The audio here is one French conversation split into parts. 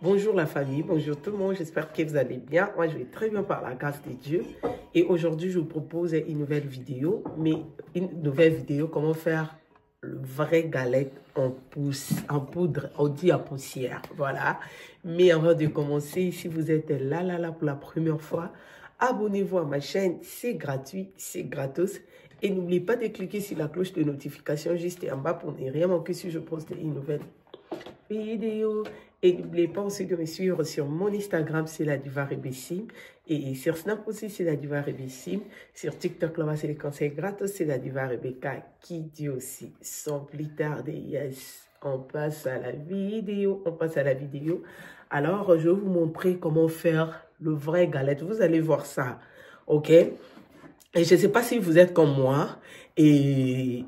Bonjour la famille, bonjour tout le monde, j'espère que vous allez bien. Moi je vais très bien par la grâce de Dieu. Et aujourd'hui je vous propose une nouvelle vidéo, comment faire le vrai galette en poudre, on dit à poussière, voilà. Mais avant de commencer, si vous êtes là pour la première fois, abonnez-vous à ma chaîne, c'est gratuit, c'est gratos. Et n'oubliez pas de cliquer sur la cloche de notification juste en bas pour ne rien manquer si je poste une nouvelle vidéo. Et n'oubliez pas aussi de me suivre sur mon Instagram, c'est la Diva Rebessim. Et sur Snap aussi, c'est la Diva Rebessim. Sur TikTok, là-bas, c'est les conseils gratos, c'est la Diva Rebecca qui dit aussi, sans plus tarder, yes, on passe à la vidéo. Alors, je vais vous montrer comment faire le vrai galette. Vous allez voir ça, ok? Et je ne sais pas si vous êtes comme moi et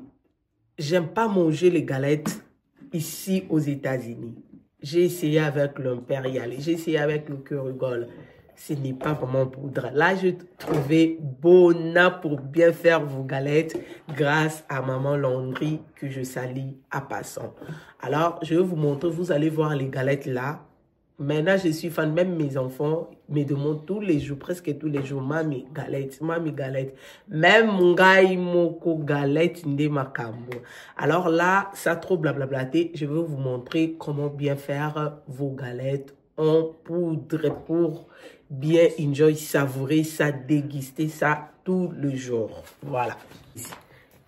j'aime pas manger les galettes ici aux États-Unis. J'ai essayé avec l'impérial, j'ai essayé avec le Kerugol. Ce n'est pas vraiment poudre. Là, je trouvais Bona pour bien faire vos galettes grâce à Maman Landry que je salue à passant. Alors, je vais vous montrer, vous allez voir les galettes là. Maintenant, je suis fan, même mes enfants me demandent tous les jours, presque tous les jours, mami galette. Même mon gars, il moko galette de makambo. Alors là, ça trop blablablaté. Je vais vous montrer comment bien faire vos galettes en poudre pour bien enjoy, savourer ça, déguster ça tout le jour. Voilà.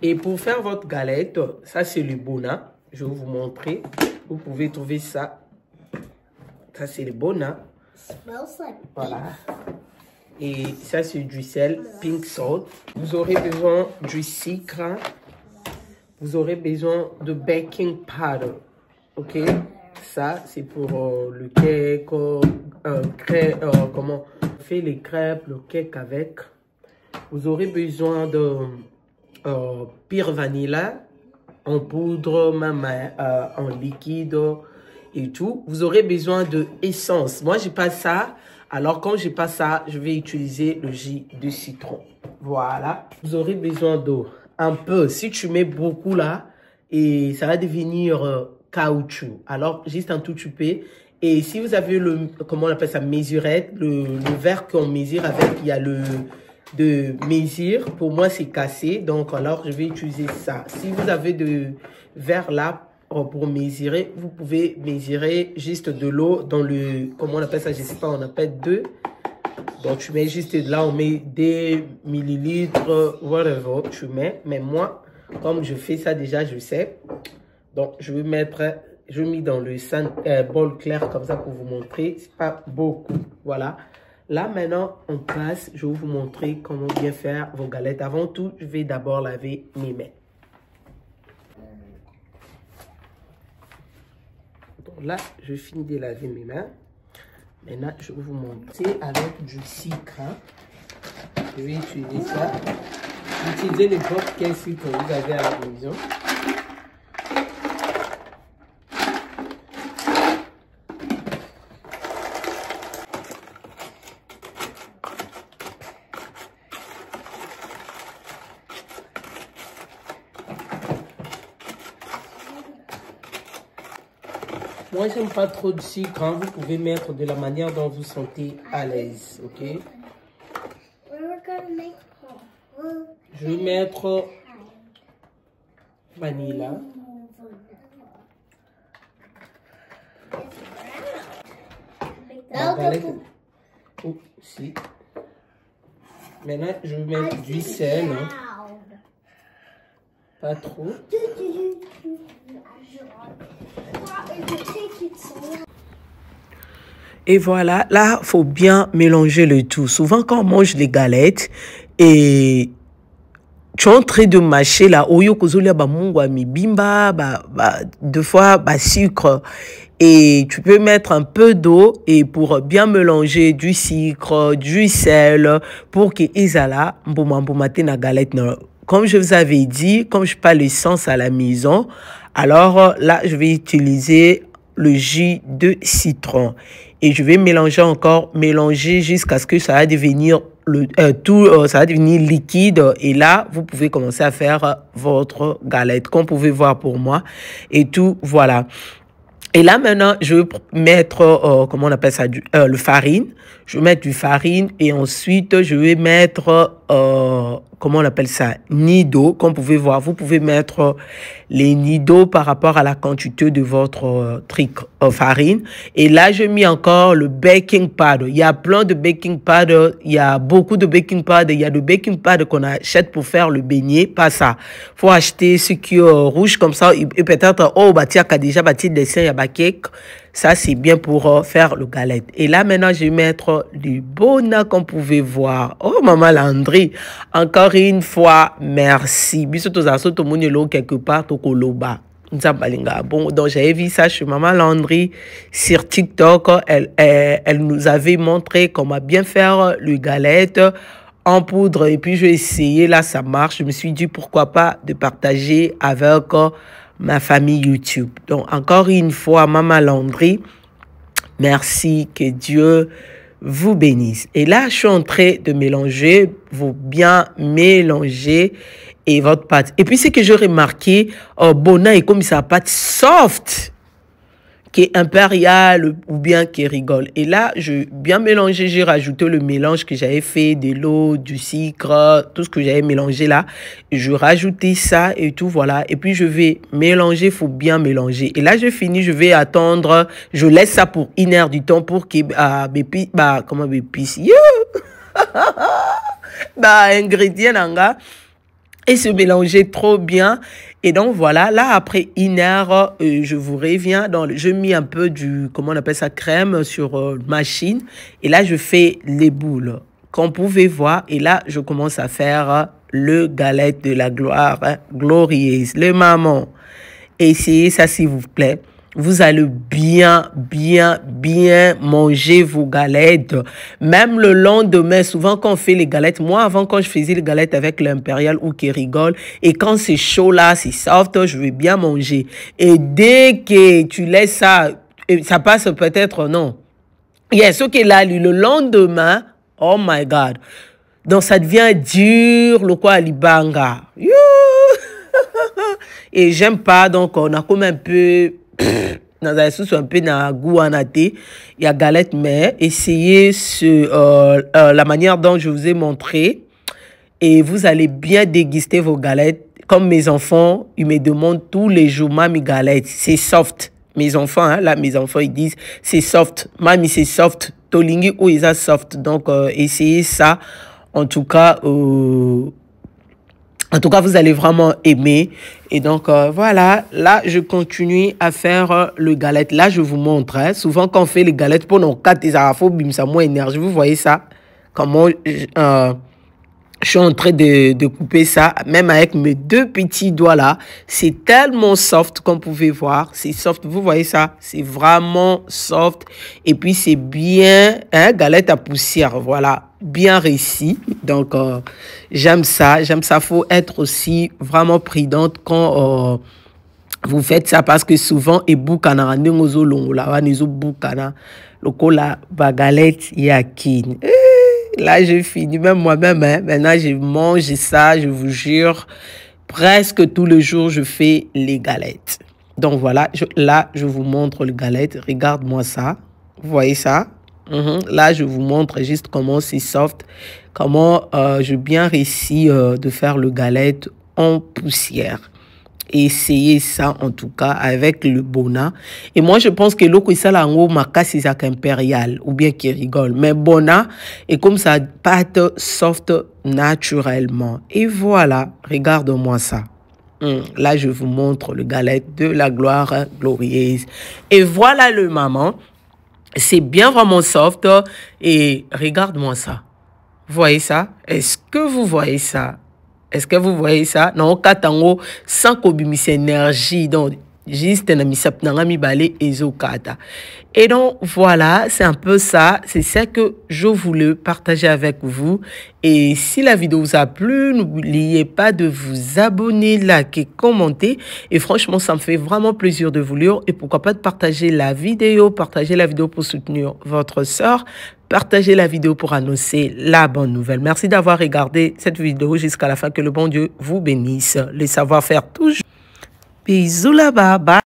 Et pour faire votre galette, ça c'est le Bona. Je vais vous montrer. Vous pouvez trouver ça. Ça, c'est le Bona. Voilà. Et ça, c'est du sel, pink salt. Vous aurez besoin du sucre. Vous aurez besoin de baking powder. OK? Ça, c'est pour le cake. Comment on fait les crêpes, le cake avec. Vous aurez besoin de pure vanilla en poudre, même en liquide. Et tout, vous aurez besoin de essence. Moi, j'ai pas ça. Alors, quand j'ai pas ça, je vais utiliser le jus de citron. Voilà. Vous aurez besoin d'eau. Un peu. Si tu mets beaucoup là, et ça va devenir caoutchouc. Alors, juste un tout petit peu. Et si vous avez le, comment on appelle ça, mesurette, le verre qu'on mesure avec, il y a le de mesure. Pour moi, c'est cassé. Donc, alors, je vais utiliser ça. Si vous avez de verre là, pour mesurer, vous pouvez mesurer juste de l'eau dans le, comment on appelle ça, je sais pas, on appelle 2. Donc tu mets juste là, on met des millilitres, whatever, tu mets. Mais moi, comme je fais ça déjà, je sais. Donc je vais mettre, je mets dans le bol clair comme ça pour vous montrer. C'est pas beaucoup, voilà. Là maintenant, on passe, je vais vous montrer comment bien faire vos galettes. Avant tout, je vais d'abord laver mes mains. Là, je finis de laver mes mains. Maintenant, je vais vous montrer avec du sucre. Je vais utiliser ça. Utilisez n'importe quel sucre que vous avez à la maison. Moi, j'aime pas trop de sucre. Hein. Vous pouvez mettre de la manière dont vous sentez à l'aise, ok? Je vais mettre vanilla. Oh, si. Maintenant, je vais mettre du sel. Hein. Pas trop. Et voilà, là, faut bien mélanger le tout. Souvent, quand on mange les galettes et tu es en train de mâcher là, oyo kozolia ba mungwa mi bimba, deux fois sucre. Et tu peux mettre un peu d'eau et pour bien mélanger du sucre, du sel, pour que isala mbomate na galette. Comme je vous avais dit, comme je n'ai pas l'essence à la maison, alors là, je vais utiliser le jus de citron. Et je vais mélanger jusqu'à ce que ça va devenir ça va devenir liquide. Et là, vous pouvez commencer à faire votre galette, comme vous pouvez voir pour moi. Et tout, voilà. Et là, maintenant, je vais mettre, comment on appelle ça, le farine. Je vais mettre du farine et ensuite, je vais mettre, comment on appelle ça, nid d'eau. Comme vous pouvez voir, vous pouvez mettre les nids d'eau par rapport à la quantité de votre farine. Et là, je mets encore le baking powder. Il y a plein de baking powder. Il y a beaucoup de baking powder. Il y a le baking powder qu'on achète pour faire le beignet. Pas ça. Faut acheter ce qui est rouge comme ça. Et peut-être, oh, bah, tiens, déjà, bah, tiens, dessin, il y a bah, cake. Ça, c'est bien pour faire le galette. Et là, maintenant, je vais mettre du bona, comme vous pouvez voir. Oh, maman Landry, encore une fois, merci. Bisous, tous à tout le monde, quelque part, au Koloba. Bon, donc j'avais vu ça chez Maman Landry sur TikTok. Elle nous avait montré comment bien faire le galette en poudre. Et puis, je vais essayer. Là, ça marche. Je me suis dit, pourquoi pas de partager avec ma famille YouTube. Donc, encore une fois, Maman Landry, merci, que Dieu vous bénisse. Et là, je suis en train de mélanger, vous bien mélanger et votre pâte. Et puis, ce que j'ai remarqué, Bona est comme sa pâte soft, qui est impériale ou bien qui rigole. Et là, je bien mélangé, j'ai rajouté le mélange que j'avais fait, de l'eau, du sucre, tout ce que j'avais mélangé là. Je rajoutais ça et tout, voilà. Et puis, je vais mélanger, il faut bien mélanger. Et là, je finis, je vais attendre, je laisse ça pour 1 heure du temps pour que, comment bépice, ingrédients, nanga, et se mélanger trop bien. Et donc, voilà, là, après 1 heure, je vous reviens. Je mets un peu du, comment on appelle ça, crème sur machine. Et là, je fais les boules, comme vous pouvez voir. Et là, je commence à faire le galette de la gloire, glorieuse. Le maman, essayez ça, s'il vous plaît. Vous allez bien manger vos galettes. Même le lendemain, souvent quand on fait les galettes, moi avant quand je faisais les galettes avec l'impérial ou qui rigole, et quand c'est chaud là, c'est soft, je vais bien manger. Et dès que tu laisses ça, ça passe peut-être, non. Il y a ce qui est là, le lendemain, oh my God. Donc ça devient dur, le quoi, libanga. Et j'aime pas, donc on a comme un peu... dans un sous un peu dans goût en athée, il y a galette, mais essayez la manière dont je vous ai montré et vous allez bien déguster vos galettes. Comme mes enfants, ils me demandent tous les jours, Mami, galette, c'est soft. Mes enfants, hein, là, mes enfants, ils disent, c'est soft. Mami, c'est soft. Tolingi, ou ils sont soft. Donc, essayez ça. En tout cas, vous allez vraiment aimer. Et donc, voilà. Là, je continue à faire le galette. Là, je vous montre. Hein, souvent, quand on fait les galettes, pour nos 4 des arafos, bim, ça moins énergie. Vous voyez ça? Comment je suis en train de couper ça, même avec mes 2 petits doigts là. C'est tellement soft, comme vous pouvez voir. C'est soft. Vous voyez ça? C'est vraiment soft. Et puis, c'est bien, hein, galette à poussière. Voilà. Bien réussi. Donc, j'aime ça. J'aime ça. Faut être aussi vraiment prudente quand vous faites ça parce que souvent, et boukana, nengozo longola, nezo boukana, lokola, bagalette, yakin. Là, je finis, même moi-même, hein. Maintenant, je mange ça, je vous jure. Presque tous les jours, je fais les galettes. Donc, voilà, là, je vous montre les galettes. Regarde-moi ça. Vous voyez ça? Là, je vous montre juste comment c'est soft, comment j'ai bien réussi de faire le galette en poussière. Essayez ça en tout cas avec le bona. Et moi, je pense que l'eau ça la ngo makasi c'est impérial ou bien qui rigole. Mais bona est comme ça, pâte soft naturellement. Et voilà, regarde-moi ça. Là, je vous montre le galette de la gloire glorieuse. Et voilà le maman. C'est bien vraiment soft. Et regarde-moi ça. Vous voyez ça? Est-ce que vous voyez ça? Est-ce que vous voyez ça? Non, katango sans kobimis énergie. Donc, juste na misap nanga mi balé ezokata. Et donc, voilà, c'est un peu ça. C'est ça que je voulais partager avec vous. Et si la vidéo vous a plu, n'oubliez pas de vous abonner, liker, commenter. Et franchement, ça me fait vraiment plaisir de vous lire. Et pourquoi pas de partager la vidéo pour soutenir votre sœur. Partagez la vidéo pour annoncer la bonne nouvelle. Merci d'avoir regardé cette vidéo jusqu'à la fin. Que le bon Dieu vous bénisse. Les savoir-faire toujours. Bisous là-bas. Bye.